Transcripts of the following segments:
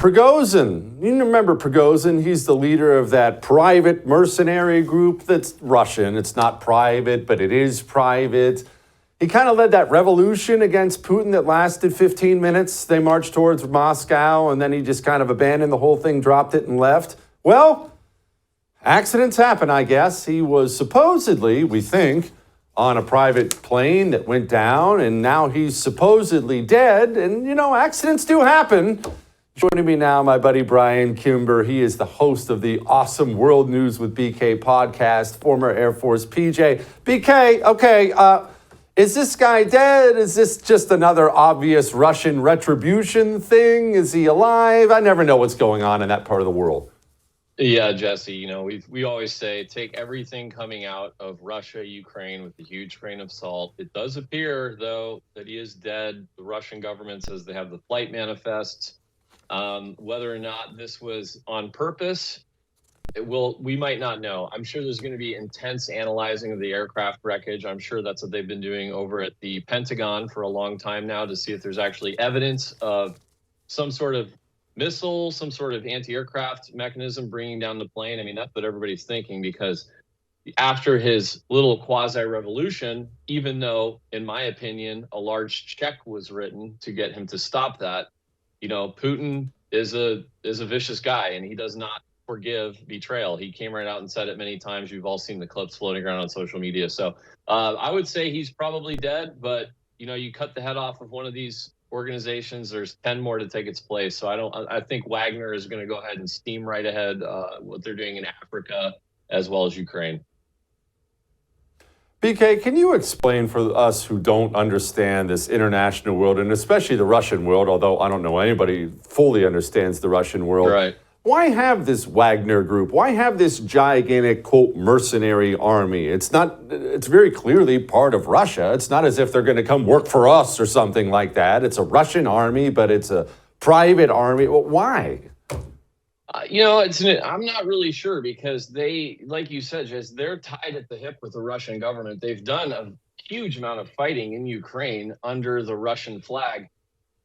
Prigozhin. You remember Prigozhin? He's the leader of that private mercenary group that's Russian. It's not private, but it is private. He kind of led that revolution against Putin that lasted 15 minutes. They marched towards Moscow, and then he just kind of abandoned the whole thing, dropped it, and left. Well, accidents happen, I guess. He was supposedly, we think, on a private plane that went down, and now he's supposedly dead. And, accidents do happen. Joining me now, my buddy Brian Kimber. He is the host of the awesome World News with BK podcast, former Air Force PJ. BK, okay, is this guy dead? Is this just another obvious Russian retribution thing? Is he alive? I never know what's going on in that part of the world. Yeah, Jesse, we always say take everything coming out of Russia, Ukraine with a huge grain of salt. It does appear, though, that he is dead. The Russian government says they have the flight manifests. Whether or not this was on purpose, we might not know. I'm sure there's going to be intense analyzing of the aircraft wreckage. I'm sure that's what they've been doing over at the Pentagon for a long time now to see if there's actually evidence of some sort of missile, some sort of anti-aircraft mechanism bringing down the plane. I mean, that's what everybody's thinking, because after his little quasi-revolution, even though, in my opinion, a large check was written to get him to stop that, Putin is a vicious guy, and he does not forgive betrayal. He came right out and said it many times. You've all seen the clips floating around on social media. So I would say he's probably dead, but, you cut the head off of one of these organizations, there's 10 more to take its place. So I think Wagner is going to go ahead and steam right ahead what they're doing in Africa as well as Ukraine. BK, can you explain for us who don't understand this international world, and especially the Russian world, although I don't know anybody fully understands the Russian world, right? Why have this Wagner Group? Why have this gigantic, quote, mercenary army? It's very clearly part of Russia. It's not as if they're going to come work for us or something like that. It's a Russian army, but it's a private army. Well, why? I'm not really sure, because they, like you said, Jess, they're tied at the hip with the Russian government. They've done a huge amount of fighting in Ukraine under the Russian flag.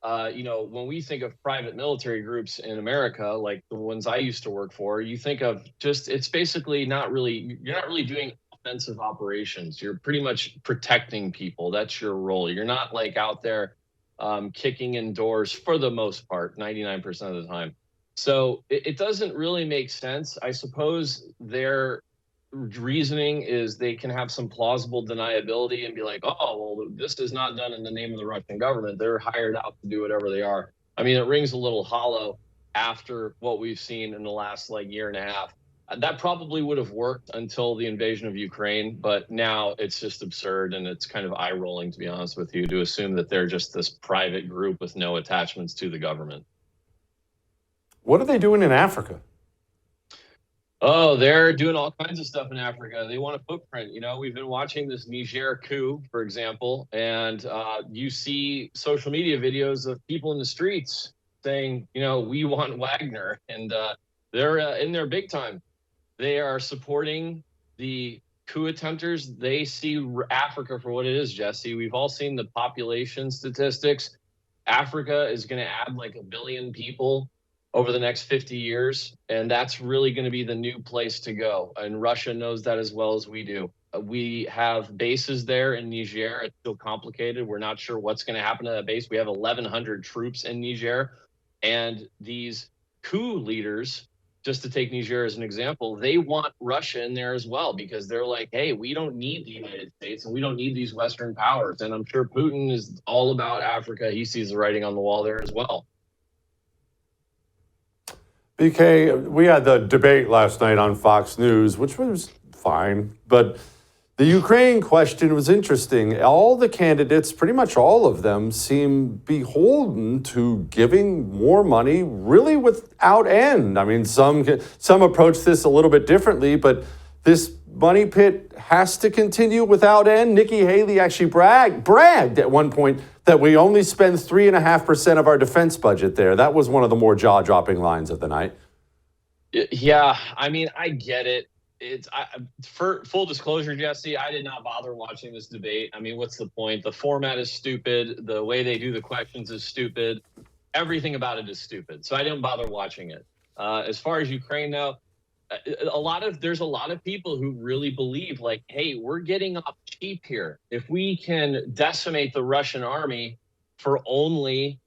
When we think of private military groups in America, like the ones I used to work for, you think of it's basically you're not really doing offensive operations. You're pretty much protecting people. That's your role. You're not like out there kicking in doors for the most part, 99% of the time. So it doesn't really make sense. I suppose their reasoning is they can have some plausible deniability and be like, oh, well, this is not done in the name of the Russian government. They're hired out to do whatever they are. I mean, it rings a little hollow after what we've seen in the last year and a half. That probably would have worked until the invasion of Ukraine, but now it's just absurd, and it's kind of eye-rolling, to be honest with you, to assume that they're just this private group with no attachments to the government. What are they doing in Africa? Oh, they're doing all kinds of stuff in Africa. They want a footprint. We've been watching this Niger coup, for example, and you see social media videos of people in the streets saying, we want Wagner, and they're in there big time. They are supporting the coup attempters. They see Africa for what it is, Jesse. We've all seen the population statistics. Africa is going to add 1 billion people over the next 50 years, and that's really going to be the new place to go. And Russia knows that as well as we do. We have bases there in Niger. It's still complicated. We're not sure what's going to happen to that base. We have 1,100 troops in Niger, and these coup leaders, just to take Niger as an example, they want Russia in there as well, because they're like, hey, we don't need the United States and we don't need these Western powers. And I'm sure Putin is all about Africa. He sees the writing on the wall there as well. BK, we had the debate last night on Fox News, which was fine, but the Ukraine question was interesting. All the candidates, pretty much all of them, seem beholden to giving more money really without end. I mean, some approach this a little bit differently, but this money pit has to continue without end. Nikki Haley actually bragged at one point that we only spend 3.5% of our defense budget there. That was one of the more jaw-dropping lines of the night. Yeah, I mean, I get it. For full disclosure, Jesse, I did not bother watching this debate. I mean, what's the point? The format is stupid. The way they do the questions is stupid. everything about it is stupid. So I didn't bother watching it. As far as Ukraine, though, there's a lot of people who really believe like, hey, we're getting off cheap here. If we can decimate the Russian army for only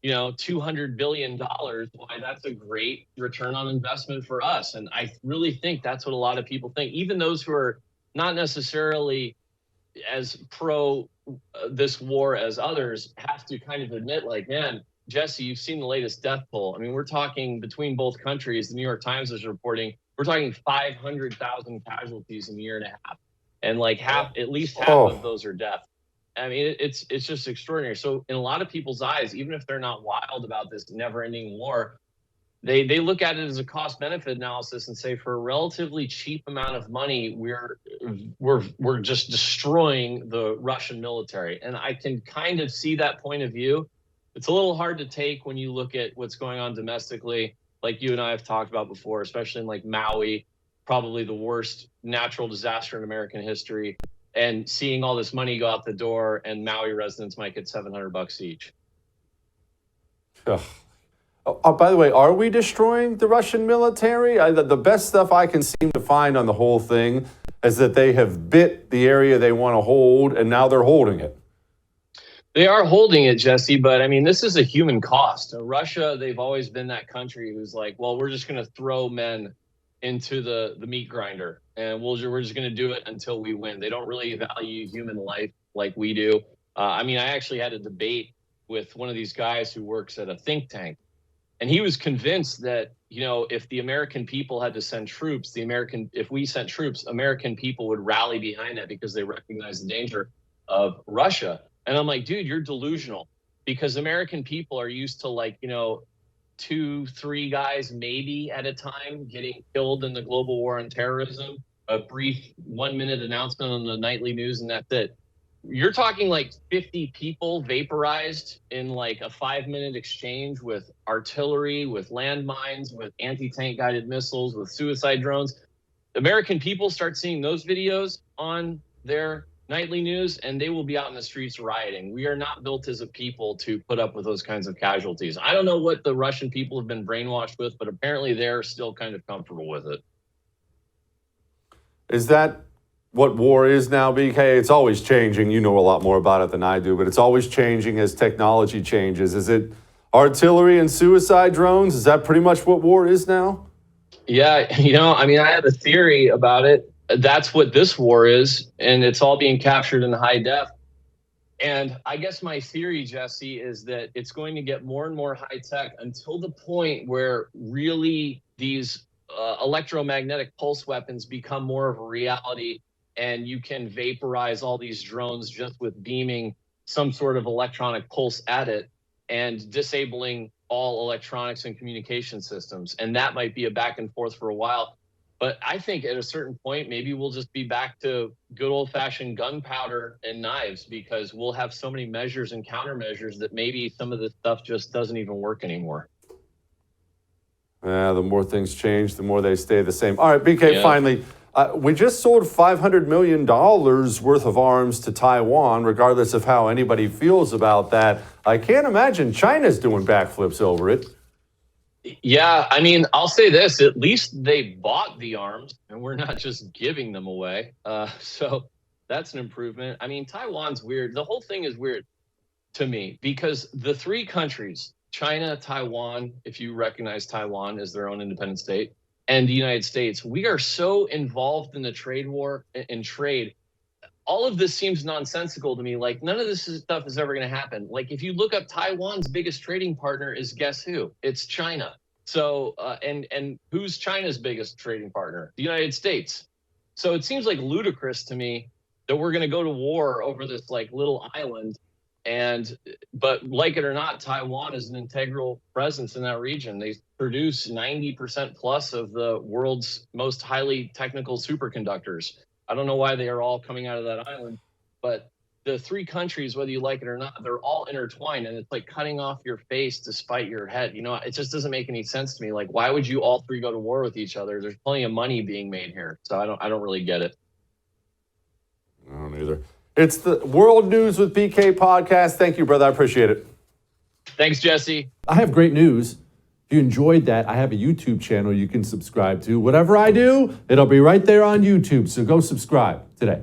$200 billion, why, that's a great return on investment for us. And I really think that's what a lot of people think. Even those who are not necessarily as pro this war as others have to kind of admit, like, man, Jesse, you've seen the latest death toll. I mean, we're talking between both countries. The New York Times is reporting we're talking 500,000 casualties in a year and a half, and like at least half of those are death. I mean, it's just extraordinary. So in a lot of people's eyes, even if they're not wild about this never-ending war, they look at it as a cost-benefit analysis and say, for a relatively cheap amount of money, we're just destroying the Russian military. And I can kind of see that point of view. It's a little hard to take when you look at what's going on domestically, like you and I have talked about before, especially in like Maui, probably the worst natural disaster in American history, and seeing all this money go out the door, and Maui residents might get $700 each. Oh, by the way, are we destroying the Russian military? The best stuff I can seem to find on the whole thing is that they have bit the area they want to hold, and now they're holding it. They are holding it, Jesse, but I mean, this is a human cost. Russia, they've always been that country who's like, well, we're just going to throw men into the meat grinder, and we're just going to do it until we win. They don't really value human life like we do. I mean, I actually had a debate with one of these guys who works at a think tank, and he was convinced that, if the American people had to send troops, if we sent troops, American people would rally behind that because they recognize the danger of Russia. And I'm like, dude, you're delusional, because American people are used to 2-3 guys maybe at a time getting killed in the global war on terrorism, a brief 1-minute announcement on the nightly news, and that's it. You're talking like 50 people vaporized in like a 5-minute exchange with artillery, with landmines, with anti-tank guided missiles, with suicide drones. American people start seeing those videos on their nightly news, and they will be out in the streets rioting. We are not built as a people to put up with those kinds of casualties. I don't know what the Russian people have been brainwashed with, but apparently they're still kind of comfortable with it. Is that what war is now, BK? It's always changing. You know a lot more about it than I do, but it's always changing as technology changes. Is it artillery and suicide drones? Is that pretty much what war is now? Yeah, I have a theory about it. That's what this war is, and it's all being captured in high def. And I guess my theory, Jesse, is that it's going to get more and more high tech until the point where really these electromagnetic pulse weapons become more of a reality, and you can vaporize all these drones just with beaming some sort of electronic pulse at it and disabling all electronics and communication systems. And that might be a back and forth for a while. But I think at a certain point, maybe we'll just be back to good old-fashioned gunpowder and knives, because we'll have so many measures and countermeasures that maybe some of this stuff just doesn't even work anymore. Yeah, the more things change, the more they stay the same. All right, BK, Finally, we just sold $500 million worth of arms to Taiwan, regardless of how anybody feels about that. I can't imagine China's doing backflips over it. Yeah, I mean, I'll say this, at least they bought the arms and we're not just giving them away. So that's an improvement. I mean, Taiwan's weird. The whole thing is weird to me because the three countries, China, Taiwan, if you recognize Taiwan as their own independent state, and the United States, we are so involved in the trade war and trade. All of this seems nonsensical to me. Like, none of this stuff is ever going to happen. Like, if you look up Taiwan's biggest trading partner is, guess who? It's China. So, and who's China's biggest trading partner? The United States. So it seems like ludicrous to me that we're going to go to war over this like little island. But like it or not, Taiwan is an integral presence in that region. They produce 90% plus of the world's most highly technical superconductors. I don't know why they are all coming out of that island, but the three countries, whether you like it or not, they're all intertwined, and it's like cutting off your face to spite your head. It just doesn't make any sense to me. Like, why would you all three go to war with each other? There's plenty of money being made here, so I don't really get it. I don't either. It's the World News with BK podcast. Thank you, brother. I appreciate it. Thanks, Jesse. I have great news. If you enjoyed that, I have a YouTube channel you can subscribe to. Whatever I do, it'll be right there on YouTube. So go subscribe today.